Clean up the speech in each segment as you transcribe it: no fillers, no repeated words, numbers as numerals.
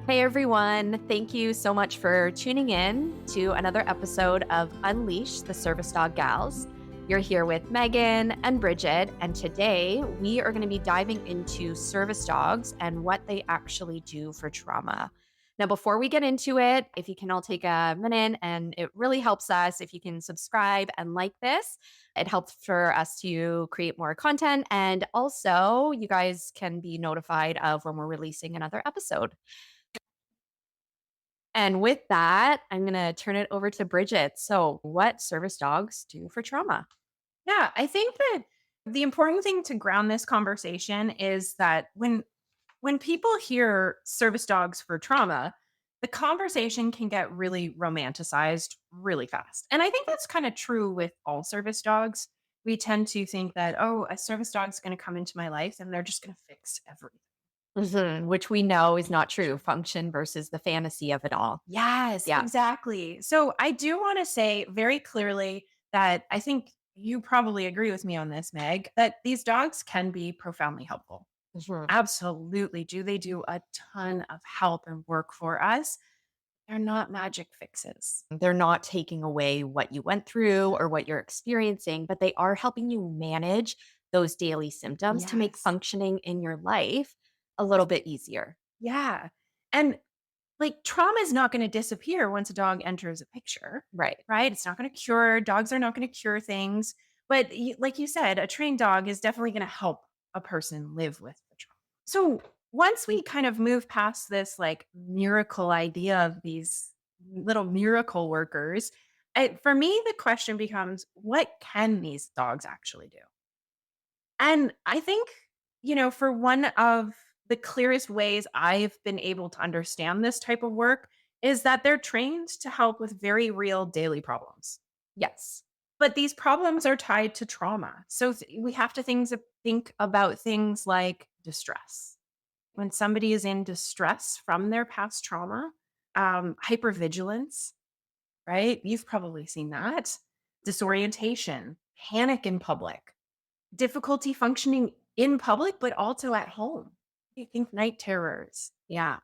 Hey everyone, thank you so much for tuning in to another episode of Unleash the Service Dog Gals. You're here with Megan and Bridget, and today we are going to be diving into service dogs and what they actually do for trauma. Now, before we get into it, if you can all take a minute, and it really helps us if you can subscribe and like this. It helps for us to create more content, and also you guys can be notified of when we're releasing another episode. And with that, I'm going to turn it over to Bridget. So, what service dogs do for trauma? Yeah, I think that the important thing to ground this conversation is that when people hear service dogs for trauma, the conversation can get really romanticized really fast. And I think that's kind of true with all service dogs. We tend to think that, oh, a service dog's going to come into my life and they're just going to fix everything. Which we know is not true. Function versus the fantasy of it all. Yes, Yeah. exactly. So I do want to say very clearly that I think you probably agree with me on this, Meg, that these dogs can be profoundly helpful. Mhm. Absolutely. Do they do a ton of help and work for us? They're not magic fixes. They're not taking away what you went through or what you're experiencing, but they are helping you manage those daily symptoms to make Yes. functioning in your life a little bit easier. Yeah. And like trauma is not going to disappear once a dog enters a picture, Right. right? It's not going to cure, dogs are not going to cure things. But like you said, a trained dog is definitely going to help a person live with the trauma. So once we kind of move past this like miracle idea of these little miracle workers, for me, the question becomes what can these dogs actually do? And I think, for one of the clearest ways I've been able to understand this type of work is that they're trained to help with very real daily problems. Yes. But these problems are tied to trauma. So we have to think about things like distress. When somebody is in distress from their past trauma, hypervigilance, right? You've probably seen that. Disorientation, panic in public, difficulty functioning in public, but also at home. You think night terrors. Yeah.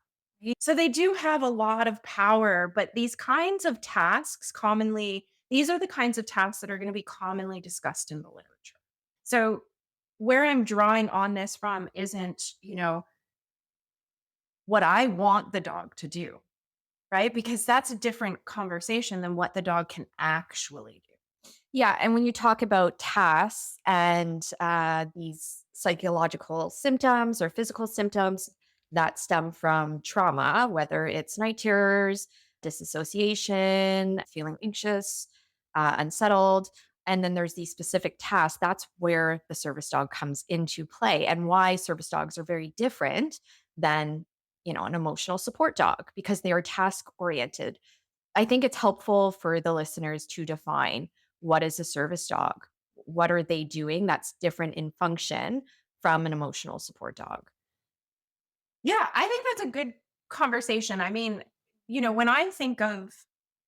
So they do have a lot of power, but these are the kinds of tasks that are going to be commonly discussed in the literature. So where I'm drawing on this from isn't, what I want the dog to do, right? Because that's a different conversation than what the dog can actually do. Yeah, and when you talk about tasks and these psychological symptoms or physical symptoms that stem from trauma, whether it's night terrors, disassociation, feeling anxious, unsettled, and then there's these specific tasks, that's where the service dog comes into play and why service dogs are very different than, an emotional support dog because they are task oriented. I think it's helpful for the listeners to define what is a service dog? What are they doing that's different in function from an emotional support dog? Yeah, I think that's a good conversation. I mean, when I think of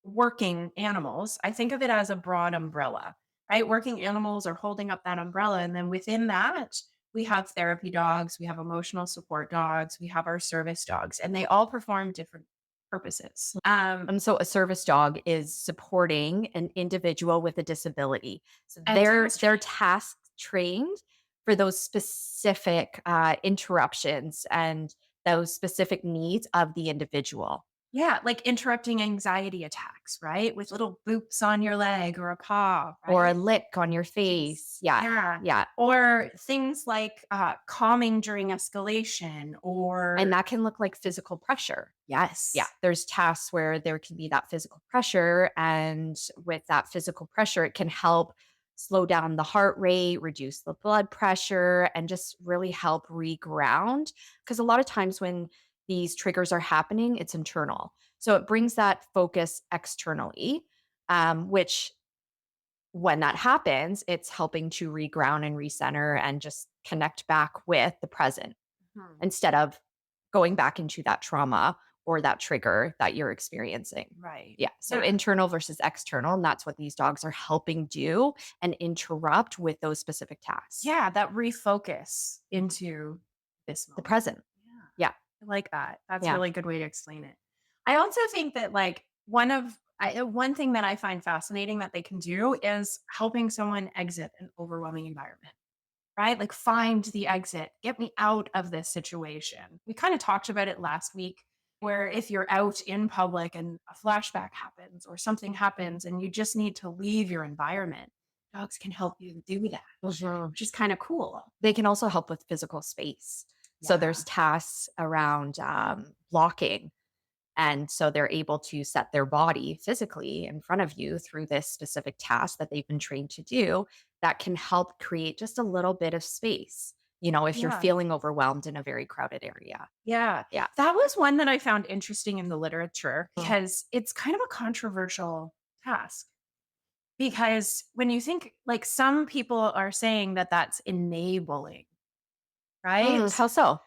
working animals, I think of it as a broad umbrella, right? Working animals are holding up that umbrella. And then within that, we have therapy dogs, we have emotional support dogs, we have our service dogs, and they all perform different purposes. And so a service dog is supporting an individual with a disability. So And they're task trained for those specific interruptions and those specific needs of the individual. yeah, like interrupting anxiety attacks, right? With little boops on your leg or a paw, Or a right? lick on your Jeez. face. Yeah. Yeah. Yeah. Or things like calming during escalation And or that can look like physical pressure. Yeah, yes. there's tasks where there can be that physical pressure, and with that physical pressure, it can help slow down the heart rate, reduce the blood pressure, and just really help reground. Because a lot of times when these triggers are happening, it's internal. So it brings that focus externally, which when that happens, it's helping to reground and recenter and just connect back with the present Mhm. instead of going back into that trauma or that trigger that you're experiencing. Right. Yeah. So Yeah. internal versus external. And that's what these dogs are helping do and interrupt with those specific tasks. Yeah, that refocus into this The moment. present. Yeah. Yeah. like that. That's a Yeah. really good way to explain it. I also think that like one thing that I find fascinating that they can do is helping someone exit an overwhelming environment, right? Like find the exit, get me out of this situation. We kind of talked about it last week where if you're out in public and a flashback happens or something happens and you just need to leave your environment, dogs can help you do that, Mhm. which is kind of cool. They can also help with physical space. So there's Yeah. tasks around blocking. And so they're able to set their body physically in front of you through this specific task that they've been trained to do that can help create just a little bit of space, if you're Yeah. feeling overwhelmed in a very crowded area. Yeah. Yeah. That was one that I found interesting in the literature Mm. because it's kind of a controversial task. Because when you think like some people are saying that that's enabling, right? How so?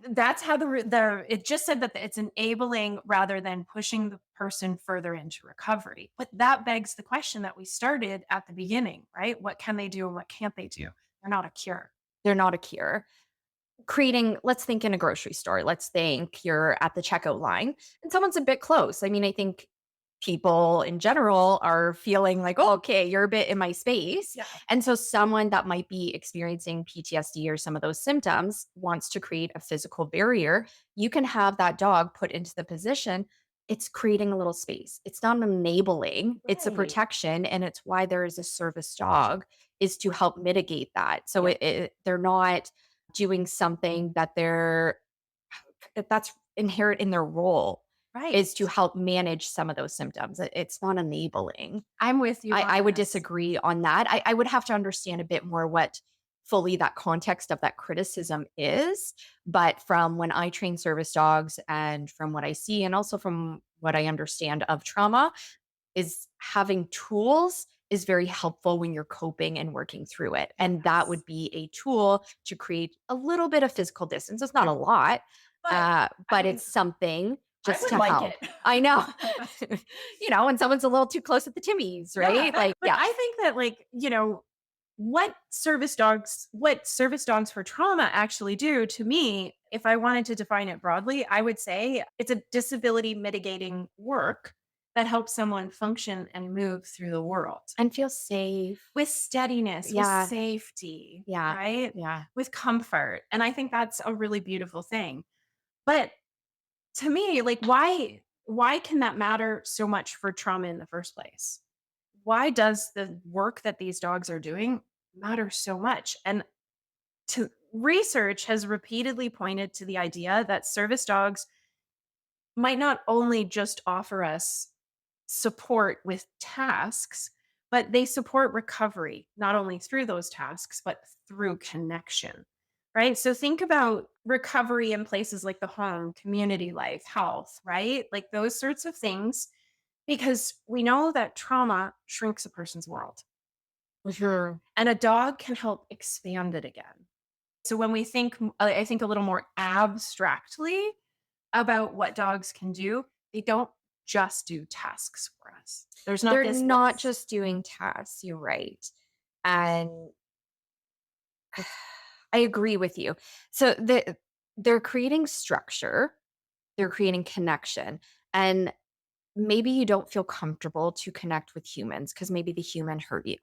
That's how the it just said that it's enabling rather than pushing the person further into recovery. But that begs the question that we started at the beginning, right? What can they do and what can't they do? They're not a cure. They're not a cure. Let's think in a grocery store. Let's think you're at the checkout line and someone's a bit close. I mean, I think people in general are feeling like, oh, okay, you're a bit in my space. Yeah. And so someone that might be experiencing PTSD or some of those symptoms wants to create a physical barrier. You can have that dog put into the position. It's creating a little space. It's not enabling, it's a Right. protection. And it's why there is a service dog is to help mitigate that. So Yeah. they're not doing something that's inherent in their role Right. is to help manage some of those symptoms. It's not enabling. I'm with you I on would this. disagree on that. I would have to understand a bit more what fully that context of that criticism is. But from when I train service dogs and from what I see, and also from what I understand of trauma, is having tools is very helpful when you're coping and working through it. And that Yes. would be a tool to create a little bit of physical distance. It's not a lot, But I but mean, it's something I just would to like help. it. I know. When someone's a little too close at the Timmies, Yeah, right? Like, but yeah. I think that like, what service dogs for trauma actually do to me, if I wanted to define it broadly, I would say it's a disability mitigating work that helps someone function and move through the world And feel safe. with steadiness, with Yeah. safety, Yeah. right? Yeah. With comfort. And I think that's a really beautiful thing. But to me, like why can that matter so much for trauma in the first place? Why does the work that these dogs are doing matter so much? And to research has repeatedly pointed to the idea that service dogs might not only just offer us support with tasks, but they support recovery, not only through those tasks, but through connection. Right. So think about recovery in places like the home, community life, health, right? Like those sorts of things, because we know that trauma shrinks a person's world Sure. and a dog can help expand it again. So when we think, I think a little more abstractly about what dogs can do, they don't just do tasks for us. There's not They're this not list. just doing tasks. You're right. And I agree with you. So they're creating structure, they're creating connection, and maybe you don't feel comfortable to connect with humans because maybe the human hurt you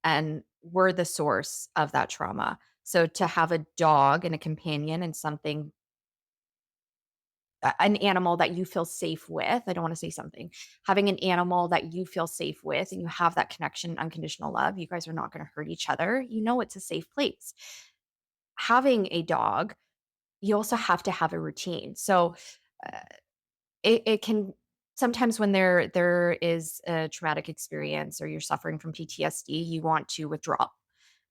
and we're the source of that trauma. So to have a dog and a companion and something, an animal that you feel safe with, I don't want to say something, having an animal that you feel safe with and you have that connection, unconditional love, you guys are not going to hurt each other. It's a safe place. Having a dog, you also have to have a routine. So uh, it can sometimes when there is a traumatic experience or you're suffering from PTSD, you want to withdraw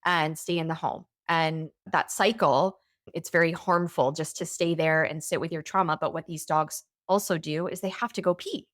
and stay in the home. And that cycle, it's very harmful just to stay there and sit with your trauma. But what these dogs also do is they have to go pee.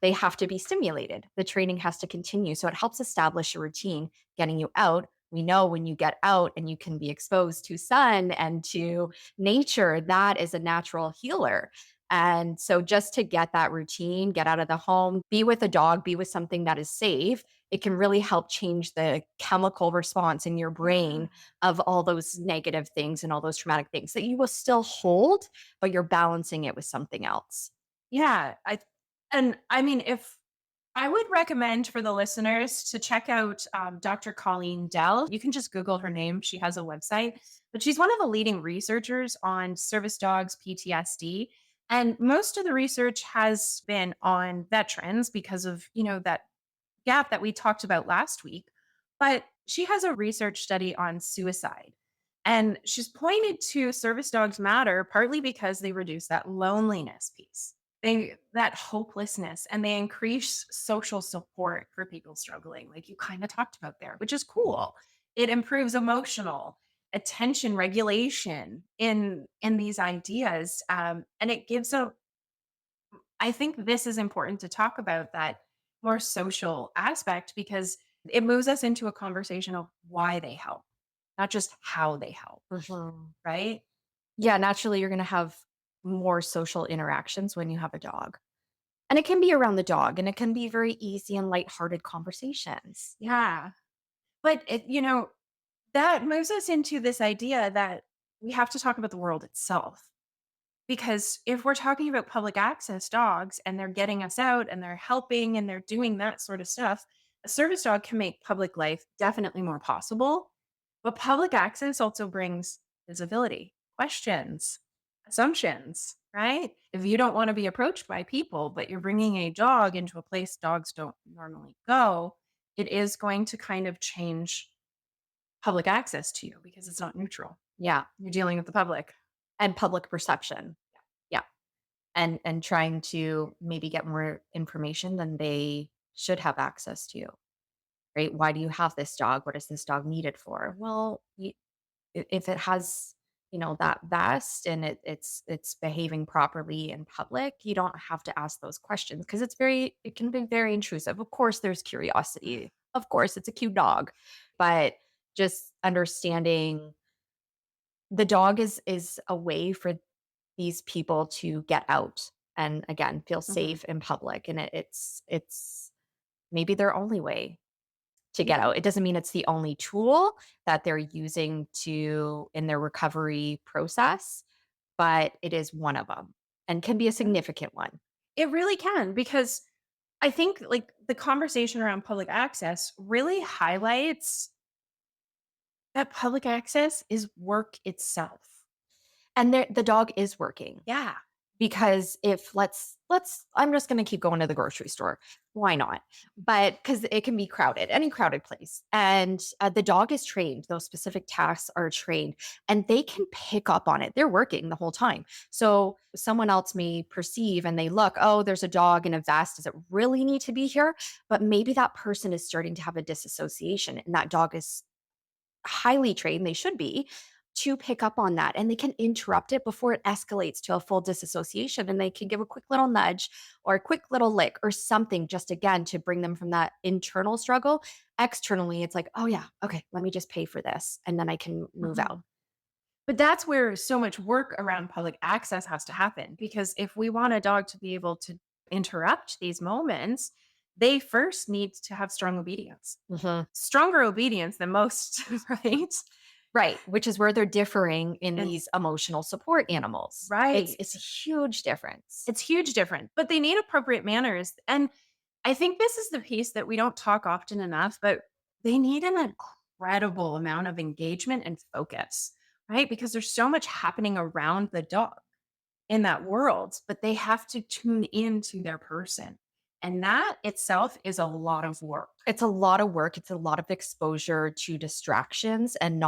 They have to be stimulated. The training has to continue. So it helps establish a routine getting you out. We know when you get out and you can be exposed to sun and to nature, that is a natural healer. And so just to get that routine, get out of the home, be with a dog, be with something that is safe, it can really help change the chemical response in your Yeah. brain of all those negative things and all those traumatic things that you will still hold, but you're balancing it with something else. Yeah, I mean, if I would recommend for the listeners to check out Dr. Colleen Dell. You can just Google her name. She has a website, but she's one of the leading researchers on service dogs PTSD. And most of the research has been on veterans because of, that gap that we talked about last week. But she has a research study on suicide. And she's pointed to service dogs matter partly because they reduce that loneliness piece. That hopelessness, and they increase social support for people struggling, like you kind of talked about there, which is cool. It improves emotional attention regulation in these ideas, and it gives a I think this is important to talk about that more social aspect because it moves us into a conversation of why they help, not just how they help, Mhm. right? Yeah, naturally, you're going to have more social interactions when you have a dog. And it can be around the dog and it can be very easy and lighthearted conversations. Yeah. But that moves us into this idea that we have to talk about the world itself. Because if we're talking about public access dogs and they're getting us out and they're helping and they're doing that sort of stuff, a service dog can make public life definitely more possible. But public access also brings visibility, questions, assumptions, right? If you don't want to be approached by people, but you're bringing a dog into a place dogs don't normally go, it is going to kind of change public access to you because it's not neutral. Yeah. You're dealing with the public. And public perception. Yeah. And trying to maybe get more information than they should have access to, right? Why do you have this dog? What is this dog needed for? Well, if it has, that vest and it's behaving properly in public, you don't have to ask those questions because it can be very intrusive. Of course, there's curiosity. Of course, it's a cute dog, but just understanding the dog is a way for these people to get out and again feel Mhm. safe in public, and it's maybe their only way to get Yeah. out. It doesn't mean it's the only tool that they're using to in their recovery process, but it is one of them and can be a Yeah. significant one. It really can because I think like the conversation around public access really highlights that public access is work itself. And the dog is working. Yeah. Because if let's I'm just gonna keep going to the grocery store. Why not? But because it can be crowded, any crowded place. And the dog is trained, those specific tasks are trained, and they can pick up on it. They're working the whole time. So someone else may perceive and they look, oh, there's a dog in a vest. Does it really need to be here? But maybe that person is starting to have a disassociation, and that dog is highly trained, they should be, to pick up on that, and they can interrupt it before it escalates to a full disassociation, and they can give a quick little nudge or a quick little lick or something just again to bring them from that internal struggle. Externally, it's like, "Oh yeah, okay, let me just pay for this and then I can move out." Mhm. But that's where so much work around public access has to happen because if we want a dog to be able to interrupt these moments, they first need to have strong obedience. Mhm. Stronger obedience than most, right? Right, which is where they're differing in And these emotional support animals. right. It's a huge difference. It's huge different, but they need appropriate manners. And I think this is the piece that we don't talk often enough, but they need an incredible amount of engagement and focus, right? Because there's so much happening around the dog in that world, but they have to tune into their person. And that itself is a lot of work. It's a lot of work, it's a lot of exposure to distractions and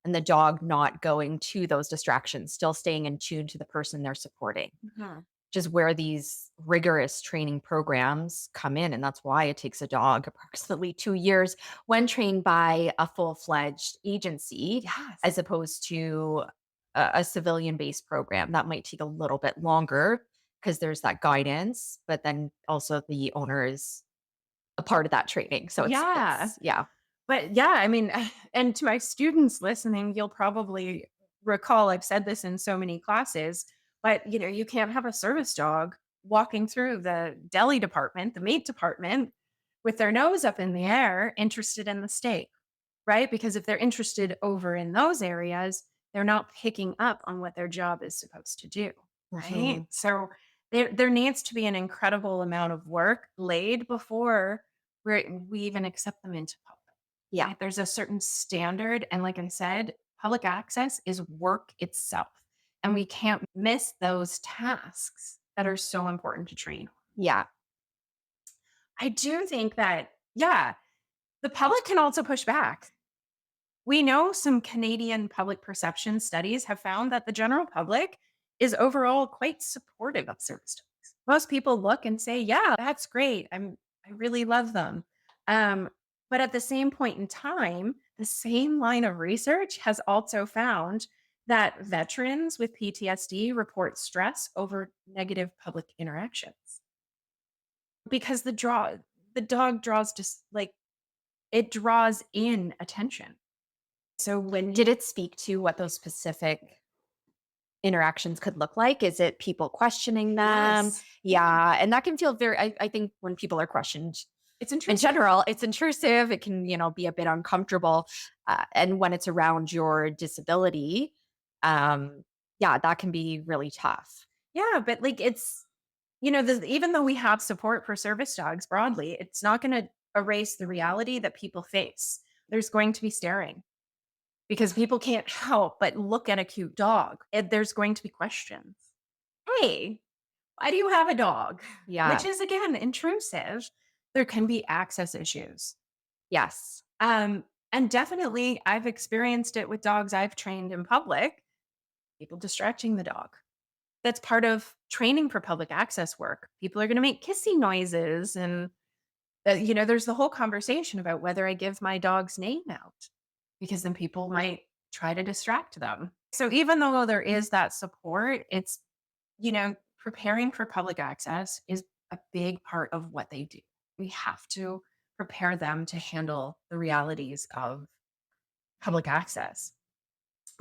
the dog not going to those distractions, still staying in tune to the person they're supporting, Mhm. which is where these rigorous training programs come in, and that's why it takes a dog approximately 2 years when trained by a full-fledged agency, Yes. as opposed to a civilian-based program that might take a little bit longer because there's that guidance, but then also the owner is a part of that training. So Yeah. it's yeah. But yeah, I mean, and to my students listening, you'll probably recall I've said this in so many classes. But, you can't have a service dog walking through the deli department, the meat department, with their nose up in the air, interested in the steak, right? Because if they're interested over in those areas, they're not picking up on what their job is supposed to do, right? Mhm. So there needs to be an incredible amount of work laid before we even accept them into public. Yeah. Right? There's a certain standard. And like I said, public access is work itself. And we can't miss those tasks that are so important to train. Yeah. I do think that, yeah, the public can also push back. We know some Canadian public perception studies have found that the general public is overall quite supportive of service dogs. Most people look and say, "Yeah, that's great. I really love them." Um, but at the same point in time, the same line of research has also found that veterans with PTSD report stress over negative public interactions because the dog draws just like it draws in attention. So when Did it speak to what those specific interactions could look like? Is it people questioning them? Yes. Yeah. Yeah, and that can feel very I think when people are questioned It's in intrusive. general, it's intrusive, it can, be a bit uncomfortable, and when it's around your disability, yeah, that can be really tough. Yeah, but like even though we have support for service dogs broadly, it's not going to erase the reality that people face. There's going to be staring because people can't help but look at a cute dog. And there's going to be questions. Hey, why do you have a dog? Which Yeah. is again intrusive. There can be access issues. Yes. And definitely I've experienced it with dogs I've trained in public, people distracting the dog. That's part of training for public access work. People are going to make kissy noises and there's the whole conversation about whether I give my dog's name out because then people might try to distract them. So even though there is that support, it's preparing for public access is a big part of what they do. We have to prepare them to handle the realities of public access.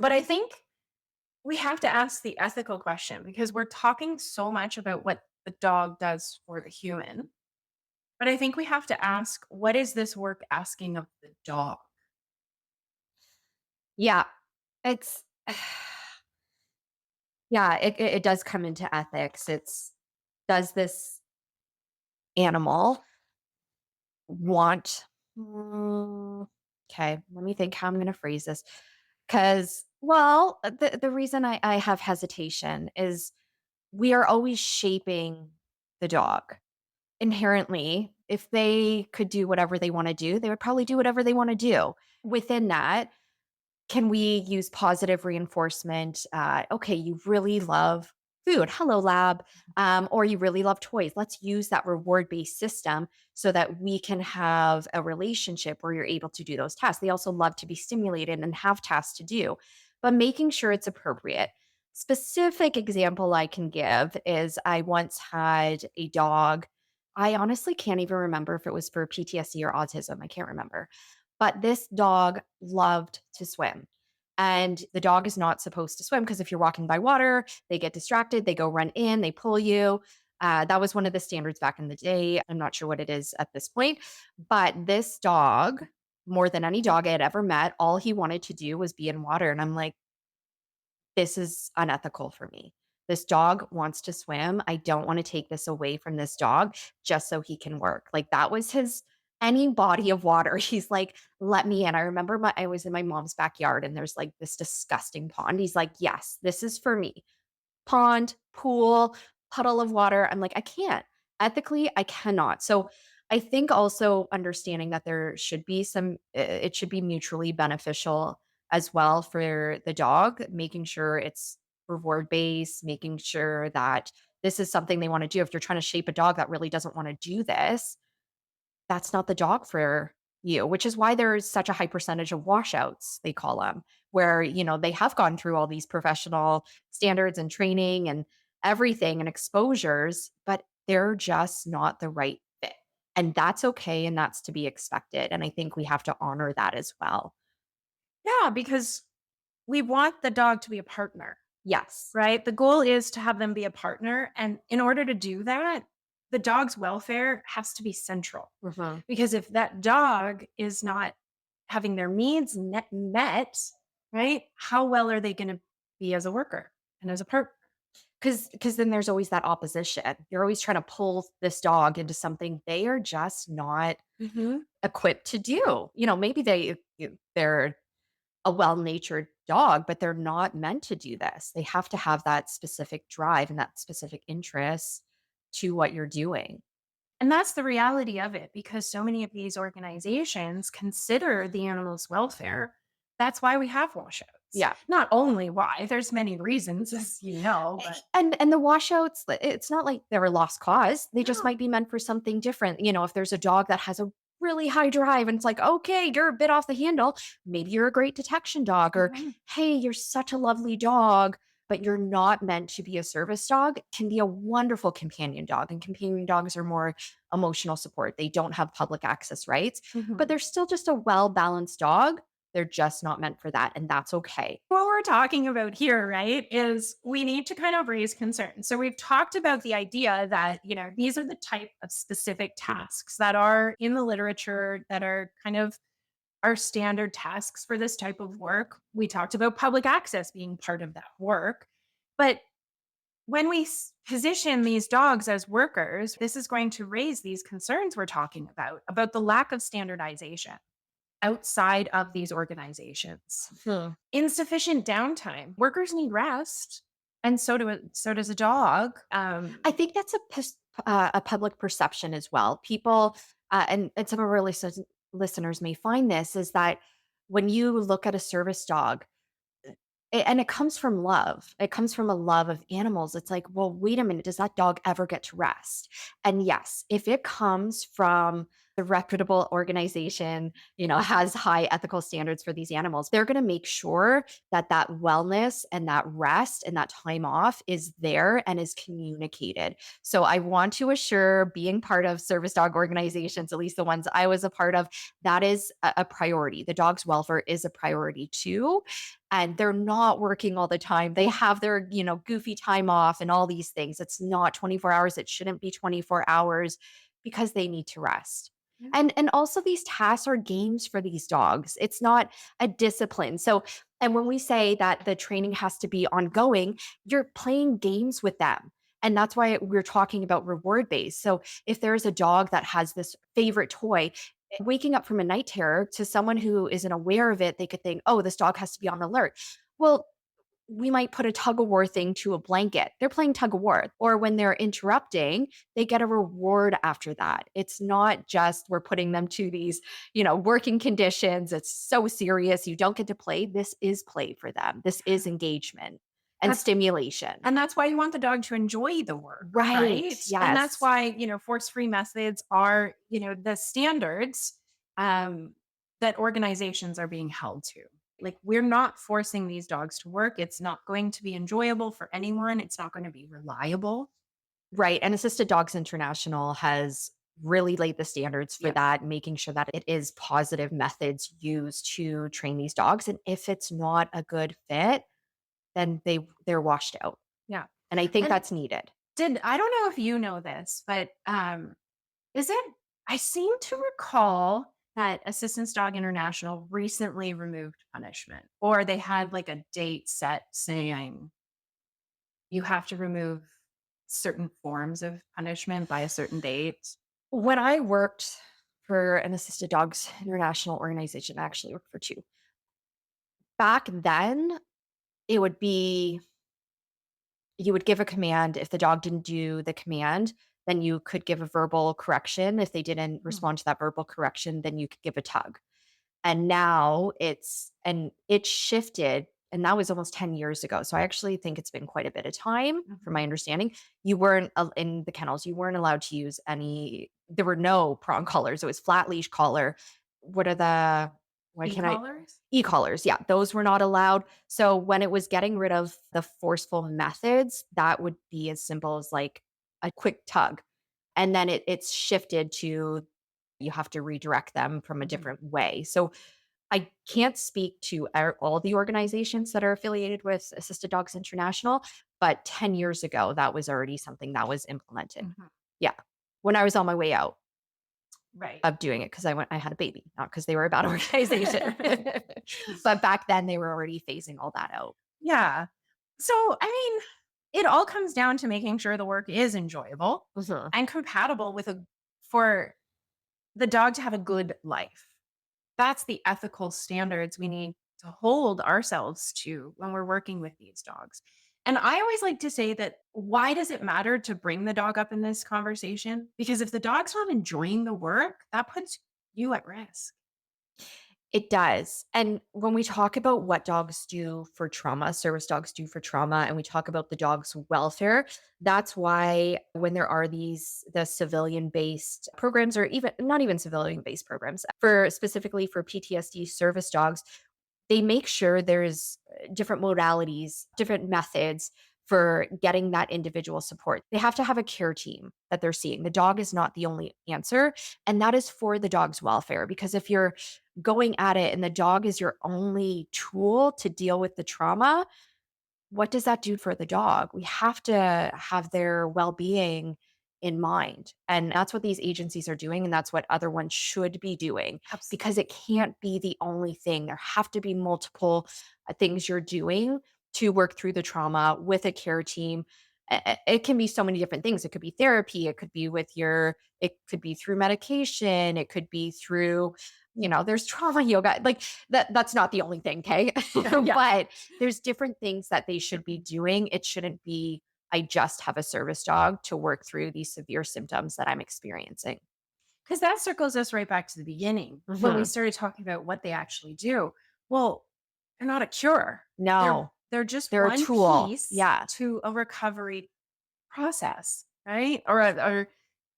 But I think we have to ask the ethical question because we're talking so much about what the dog does for the human. But I think we have to ask, what is this work asking of the dog? Yeah. It's yeah, it does come into ethics. It's does this animal want okay, let me think how I'm gonna phrase this. Because, well, the reason I have hesitation is we are always shaping the dog. Inherently, if they could do whatever they wanna do, they would probably do whatever they wanna do. Within that, can we use positive reinforcement? Okay, you really love food. Hello, lab. Or you really love toys. Let's use that reward based system so that we can have a relationship where you're able to do those tasks. They also love to be stimulated and have tasks to do, but making sure it's appropriate. Specific example I can give is I once had a dog. I honestly can't even remember if it was for PTSD or autism. I can't remember. But this dog loved to swim. And the dog is not supposed to swim because if you're walking by water, they get distracted, they go run in, they pull you. That was one of the standards back in the day. I'm not sure what it is at this point. But this dog, more than any dog I had ever met, all he wanted to do was be in water. And I'm like, this is unethical for me. This dog wants to swim. I don't want to take this away from this dog just so he can work. Like that was his any body of water. He's like, let me in. I remember I was in my mom's backyard and there's like this disgusting pond. He's like, yes, this is for me. Pond, pool, puddle of water. I'm like, I can't. Ethically, I cannot. So I think also understanding that there should be it should be mutually beneficial as well for the dog, making sure it's reward based, making sure that this is something they want to do. If you're trying to shape a dog that really doesn't want to do this, that's not the dog for you, which is why there's such a high percentage of washouts, they call them, where, they have gone through all these professional standards and training and everything and exposures, but they're just not the right fit. And that's okay. And that's to be expected. And I think we have to honor that as well. Yeah, because we want the dog to be a partner. Yes. right? The goal is to have them be a partner. And in order to do that, the dog's welfare has to be central. Mhm. Because if that dog is not having their needs met, right? How well are they going to be as a worker and as a partner? Because then there's always that opposition. You're always trying to pull this dog into something they are just not Hmm. equipped to do. Maybe they're a well-natured dog, but they're not meant to do this. They have to have that specific drive and that specific interest to what you're doing. And that's the reality of it because so many of these organizations consider the animal's welfare. That's why we have washouts. Yeah. Not only why, there's many reasons, as you know, but And the washouts, it's not like they're a lost cause. They just no. might be meant for something different. If there's a dog that has a really high drive and it's like, okay, you're a bit off the handle. Maybe you're a great detection dog, or Mhm. hey, you're such a lovely dog, but you're not meant to be a service dog. It can be a wonderful companion dog. And companion dogs are more emotional support. They don't have public access rights, but Mhm. they're still just a well balanced dog. They're just not meant for that. And that's okay. What we're talking about here, right, is we need to kind of raise concerns. So we've talked about the idea that, these are the type of specific tasks that are in the literature that are kind of our standard tasks for this type of work. We talked about public access being part of that work. But when we position these dogs as workers, this is going to raise these concerns we're talking about the lack of standardization outside of these organizations. Hmm. Insufficient downtime. Workers need rest, and so does a dog. I think that's a public perception as well. People, and some of our listeners may find this is that when you look at a service dog, and it comes from love. It comes from a love of animals. It's like, well, wait a minute, does that dog ever get to rest? And yes, if it comes from the reputable organization, has high ethical standards for these animals, they're going to make sure that that wellness and that rest and that time off is there and is communicated. So I want to assure being part of service dog organizations, at least the ones I was a part of, that is a priority. The dog's welfare is a priority too, and they're not working all the time. They have their, goofy time off and all these things. It's not 24 hours. It shouldn't be 24 hours because they need to rest. Yeah. And also these tasks are games for these dogs. It's not a discipline. So, and when we say that the training has to be ongoing, you're playing games with them. And that's why we're talking about reward based. So if there's a dog that has this favorite toy, waking up from a night terror, to someone who isn't aware of it, they could think, oh, this dog has to be on alert. Well, we might put a tug of war thing to a blanket. They're playing tug of war. Or when they're interrupting, they get a reward after that. It's not just we're putting them to these, working conditions. It's so serious. You don't get to play. This is play for them. This is engagement and That's stimulation. and that's why you want the dog to enjoy the work, Right. right? And that's Yes. why, force-free methods are, the standards that organizations are being held to. Like we're not forcing these dogs to work. It's not going to be enjoyable for anyone. It's not going to be reliable. Right, and Assisted Dogs International has really laid the standards for Yeah. that, making sure that it is positive methods used to train these dogs, and if it's not a good fit, then they're washed out, Yeah. and I think And that's needed. I don't know if you know this, but is it I seem to recall that Assistance Dog International recently removed punishment, or they had like a date set saying you have to remove certain forms of punishment by a certain date. When I worked for an Assisted Dogs International organization, I actually worked for 2. Back then, it would be you would give a command. If the dog didn't do the command, then you could give a verbal correction. If they didn't Hmm. respond to that verbal correction, then you could give a tug. And now it shifted, and that was almost 10 years ago. So I actually think it's been quite a bit of time from my Mhm. understanding. You weren't in the kennels, you weren't allowed to use there were no prong collars. It was flat leash collar. What are the why can't I E-collars? E-collars, yeah, those were not allowed. So when it was getting rid of the forceful methods, that would be as simple as like a quick tug. And then it's shifted to you have to redirect them from a Mhm. different way. So I can't speak to all the organizations that are affiliated with Assisted Dogs International, but 10 years ago, that was already something that was implemented. Mhm. Yeah. When I was on my way out Right. of doing it, because I had a baby, not because they were a bad organization. But back then, they were already phasing all that out. Yeah. So, I mean, it all comes down to making sure the work is enjoyable Mhm. and compatible with a for the dog to have a good life. That's the ethical standards we need to hold ourselves to when we're working with these dogs. And I always like to say that why does it matter to bring the dog up in this conversation? Because if the dog's not enjoying the work, that puts you at risk. It does. And when we talk about what dogs do for trauma, service dogs do for trauma, and we talk about the dog's welfare, that's why when there are the civilian based programs, or even not even civilian based programs, for specifically for PTSD service dogs, they make sure there's different modalities, different methods for getting that individual support. They have to have a care team that they're seeing. The dog is not the only answer, and that is for the dog's welfare, because if you're going at it and the dog is your only tool to deal with the trauma, what does that do for the dog? We have to have their well-being in mind, and that's what these agencies are doing, and that's what other ones should be doing, Absolutely. because it can't be the only thing. There have to be multiple, things you're doing to work through the trauma with a care team. It can be so many different things. It could be therapy, it could be through medication, it could be through, there's trauma yoga, like, that's not the only thing, okay? Yeah. But there's different things that they should be doing. It shouldn't be, I just have a service dog to work through these severe symptoms that I'm experiencing. Because that circles us right back to the beginning when we Mhm. started talking about what they actually do. Well, they're not a cure. They're No, they're just they're a one tool. piece Yeah. to a recovery process, right? Or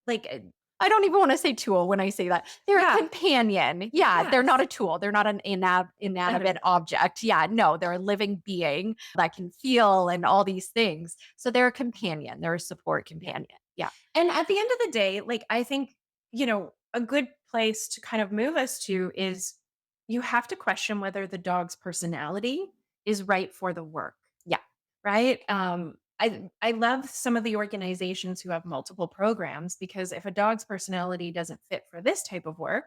like I don't even wanna say tool when I say that. They're a yeah, companion. Yeah, they're not yes. a tool. They're not an inanimate Adamant. object. Yeah, no, they're a living being that can feel and all these things. So they're a companion. They're a support Yeah. companion. Yeah. And at the end of the day, like I think, a good place to kind of move us to is you have to question whether the dog's personality is right for the work. Yeah. Right? I love some of the organizations who have multiple programs because if a dog's personality doesn't fit for this type of work,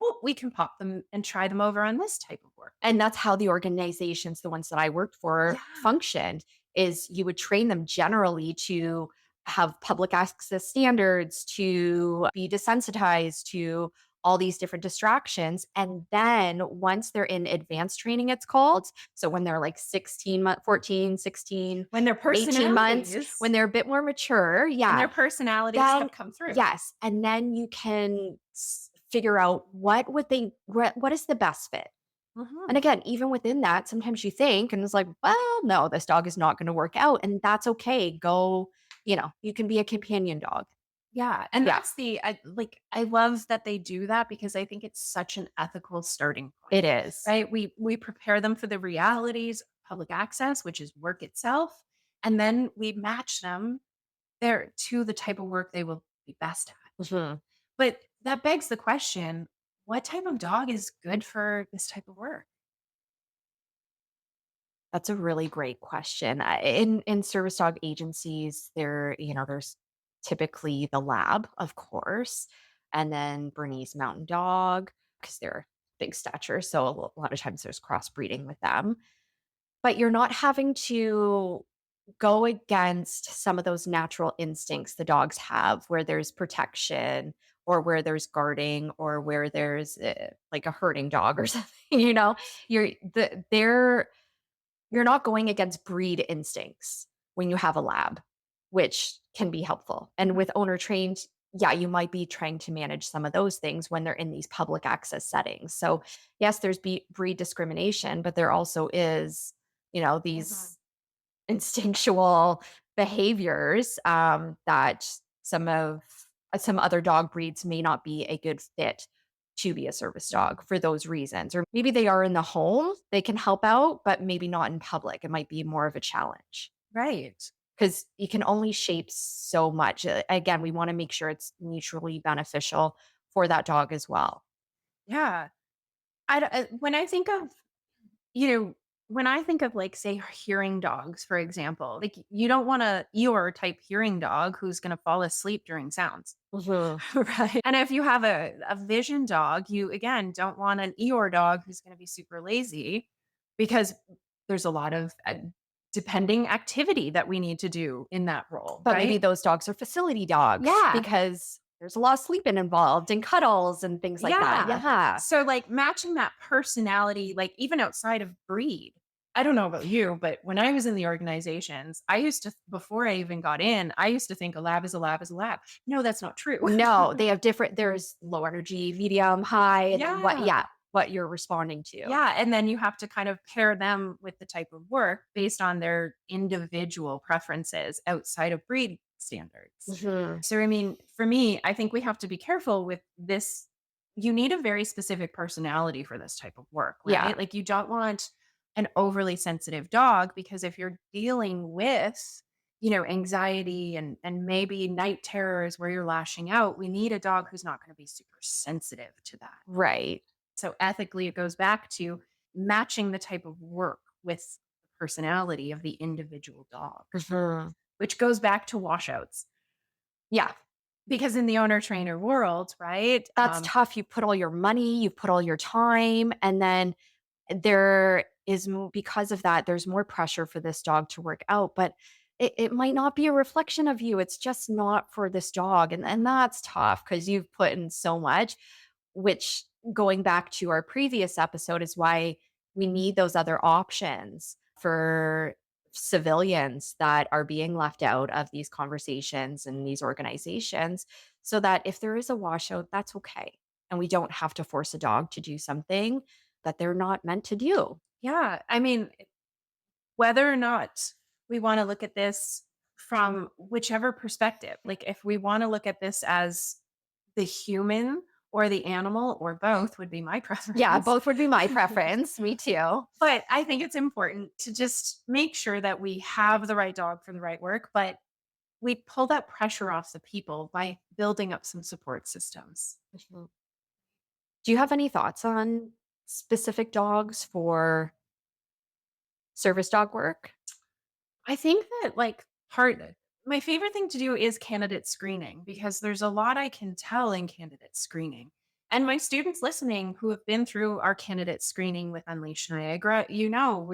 well, we can pop them and try them over on this type of work. And that's how the organizations, the ones that I worked for, Yeah. functioned, is you would train them generally to have public access standards, to be desensitized to all these different distractions. And then once they're in advanced training, it's called. So when they're like 16 months, 14, 16, When their 18 months, when personalities they're a bit more mature, when yeah, their personalities then have come through. yes, and then you can figure out what is the best fit. And Mhm. again, even within that, sometimes you think and it's like, well, no, this dog is not going to work out. And that's okay. You can be a companion dog. Yeah, and Yeah, that's I love that they do that because I think it's such an ethical starting point, it is. right? We prepare them for the realities of public access, which is work itself, and then we match them there to the type of work they will be best at. Mhm. But that begs the question, what type of dog is good for this type of work? That's a really great question. In service dog agencies, there's typically the lab, of course, and then Bernese Mountain Dog, because they're big stature. So a lot of times there's crossbreeding with them. But you're not having to go against some of those natural instincts the dogs have, where there's protection or where there's guarding or where there's, like a herding dog or something, You're the you're not going against breed instincts when you have a lab, which can be helpful. And Mhm. with owner trained, yeah, you might be trying to manage some of those things when they're in these public access settings. So, yes, there's breed discrimination, but there also is, Mhm. these instinctual behaviors, that some other dog breeds may not be a good fit to be a service dog for those reasons. Or maybe they are in the home, they can help out, but maybe not in public. It might be more of a challenge Right. because you can only shape so much. Again, we want to make sure it's mutually beneficial for that dog as well. Yeah. When I think of, you know, when I think of, like, say, hearing dogs, for example, like, you don't want a Eeyore type hearing dog who's gonna fall asleep during sounds. Mhm. Right. And if you have a vision dog, you again don't want an Eeyore dog who's gonna be super lazy because there's a lot of depending activity that we need to do in that role, But maybe right? those dogs are facility dogs Yeah. because there's a lot of sleeping involved and cuddles and things like that. Yeah. Yeah. So, like, matching that personality, like, even outside of breed. I don't know about you, but when I was in the organizations, I used to before I even got in, I used to think a lab is a lab is a lab. No, that's not true. No, they have different there's low energy, medium, high, and then Yeah. what you're responding to. Yeah, and then you have to kind of pair them with the type of work based on their individual preferences outside of breed standards. Mhm. So, I mean, for me, I think we have to be careful with this. You need a very specific personality for this type of work, Yeah. right? Like, you don't want an overly sensitive dog because if you're dealing with, anxiety and maybe night terrors where you're lashing out, we need a dog who's not going to be super sensitive to that. Right. So ethically, it goes back to matching the type of work with the personality of the individual dog, Mhm. which goes back to washouts. Yeah. Because in the owner trainer world, right? That's tough. You put all your money, you put all your time, and then there is because of that, there's more pressure for this dog to work out, but it might not be a reflection of you. It's just not for this dog. And that's tough because you've put in so much, which going back to our previous episode is why we need those other options for civilians that are being left out of these conversations and these organizations so that if there is a washout, that's okay. And we don't have to force a dog to do something that they're not meant to do. Yeah. I mean, whether or not we want to look at this from whichever perspective, like if we want to look at this as the human or the animal or both would be my Yeah, preference. both would be my preference. Me too. But I think it's important to just make sure that we have the right dog for the right work, but we pull that pressure off the people by building up some support systems. Mhm. Do you have any thoughts on specific dogs for service dog work? I think that my favorite thing to do is candidate screening because there's a lot I can tell in candidate screening. And my students listening who have been through our candidate screening with Unleash Niagara, we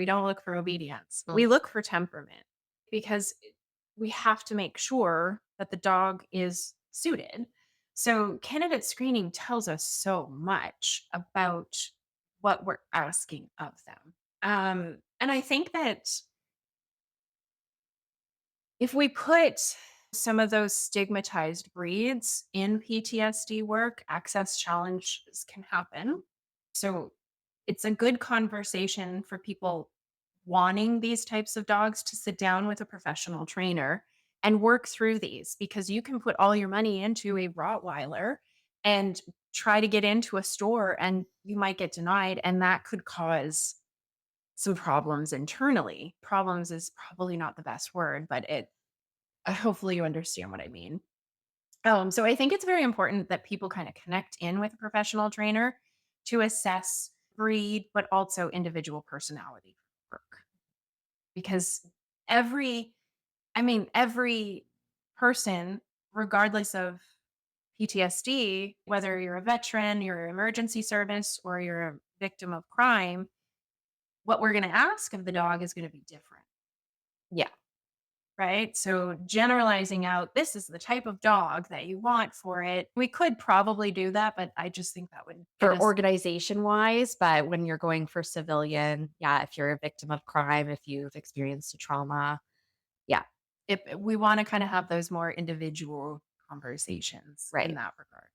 don't look for obedience. Mm. We look for temperament because we have to make sure that the dog is suited. So candidate screening tells us so much about what we're asking of them. And I think that if we put some of those stigmatized breeds in PTSD work, access challenges can happen. So it's a good conversation for people wanting these types of dogs to sit down with a professional trainer and work through these because you can put all your money into a Rottweiler and try to get into a store and you might get denied and that could cause some problems internally. Problems is probably not the best word, but hopefully you understand what I mean. So I think it's very important that people kind of connect in with a professional trainer to assess breed, but also individual personality work. Because every, every person, regardless of PTSD, whether you're a veteran, you're an emergency service, or you're a victim of crime, what we're going to ask of the dog is going to be different. Yeah. Right? So generalizing out, this is the type of dog that you want for it. We could probably do that, but I just think that would get For us. organization wise, but when you're going for civilian, yeah, if you're a victim of crime, if you've experienced a trauma, yeah, If we want to kind of have those more individual conversations in right. that regard.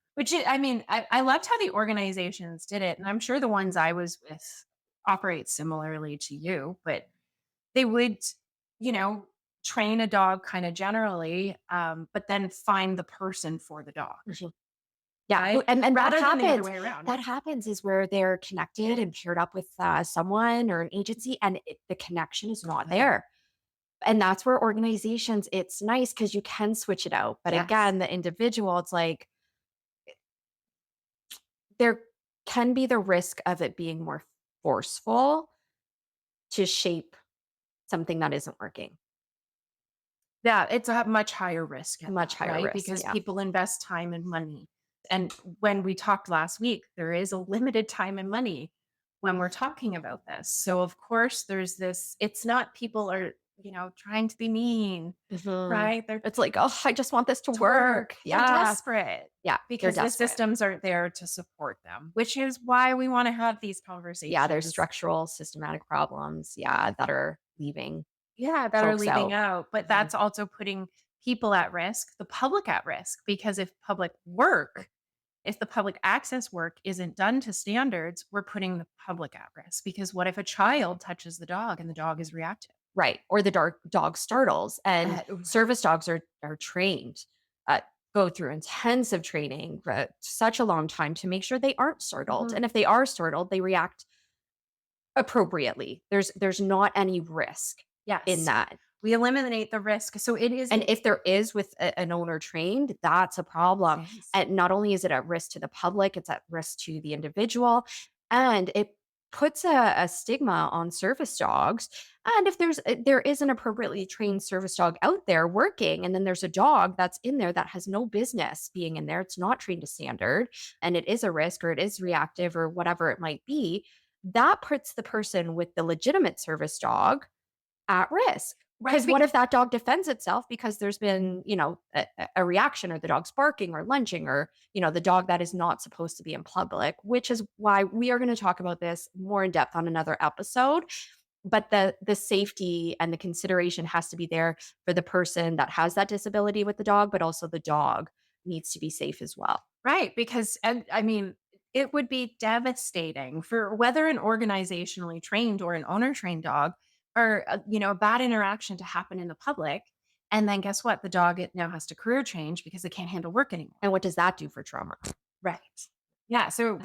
I loved how the organizations did it. And I'm sure the ones I was with operate similarly to you, but they would, you know, train a dog kind of generally, but then find the person for the dog. Mhm. Yeah, Right? and Rather than the other way around. that happens is where they're connected and paired up with, someone or an agency, and the connection is not there. And that's where organizations it's nice because you can switch it out, but Yes. again, the individual, it's like they're can be the risk of it being more forceful to shape something that isn't working. Yeah, it's a much higher risk at Much that, higher right? risk, Because yeah. people invest time and money. And when we talked last week, there is a limited time and money when we're talking about this. So of course there's this, it's not people are, trying to be mean, Mhm. right? They're It's like, "Oh, I just want this to to work. work." They're Yeah. desperate Yeah, they're because the desperate. systems are there to support them, which is why we want to have these Yeah, there's conversations. structural, systematic problems, yeah, that are leaving Yeah, that are folks leaving out. out, but Mhm. that's also putting people at risk, the public at risk, because if the public access work isn't done to standards, we're putting the public at risk because what if a child touches the dog and the dog is reactive? Right, or the dark dog startles, and Right. service dogs are trained, uh, go through intensive training for such a long time to make sure they aren't startled, Mhm. and if they are startled, they react appropriately. There's not any risk in Yes. that. We eliminate the risk. So it And isn't if there is with an owner trained, that's a problem. yes. And not only is it at risk to the public, it's at risk to the individual, and it puts a stigma on service dogs. And if there is an appropriately trained service dog out there working, and then there's a dog that's in there that has no business being in there, it's not trained to standard, and it is a risk or it is reactive or whatever it might be, that puts the person with the legitimate service dog at risk. Right. Because what if that dog defends itself because there's been, a reaction or the dog's barking or lunging or, the dog that is not supposed to be in public, which is why we are going to talk about this more in depth on another episode. But the safety and the consideration has to be there for the person that has that disability with the dog, but also the dog needs to be safe as well. Right, because and I mean, it would be devastating for whether an organizationally trained or an owner trained dog or a bad interaction to happen in the public. And then guess what? The dog it now has to career change because it can't handle work anymore. And what does that do for trauma? Right. Yeah. So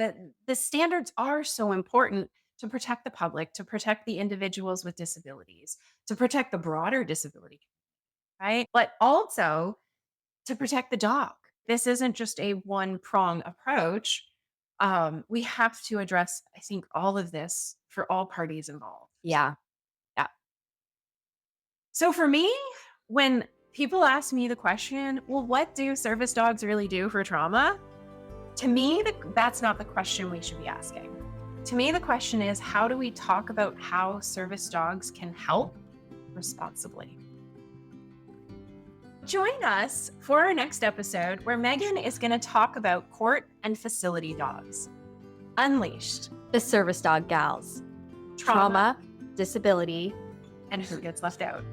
the standards are so important to protect the public, to protect the individuals with disabilities, to protect the broader disability, right? But also to protect the dog. This isn't just a one prong approach. We have to address, I think, all of this for all parties involved. Yeah. Yeah. So for me, when people ask me the question, well, what do service dogs really do for trauma? To me, that's not the question we should be asking. To me, the question is how do we talk about how service dogs can help responsibly? Join us for our next episode where Megan is going to talk about court and facility dogs. Unleashed, The service dog gals. trauma, Trauma, disability, and who gets left out.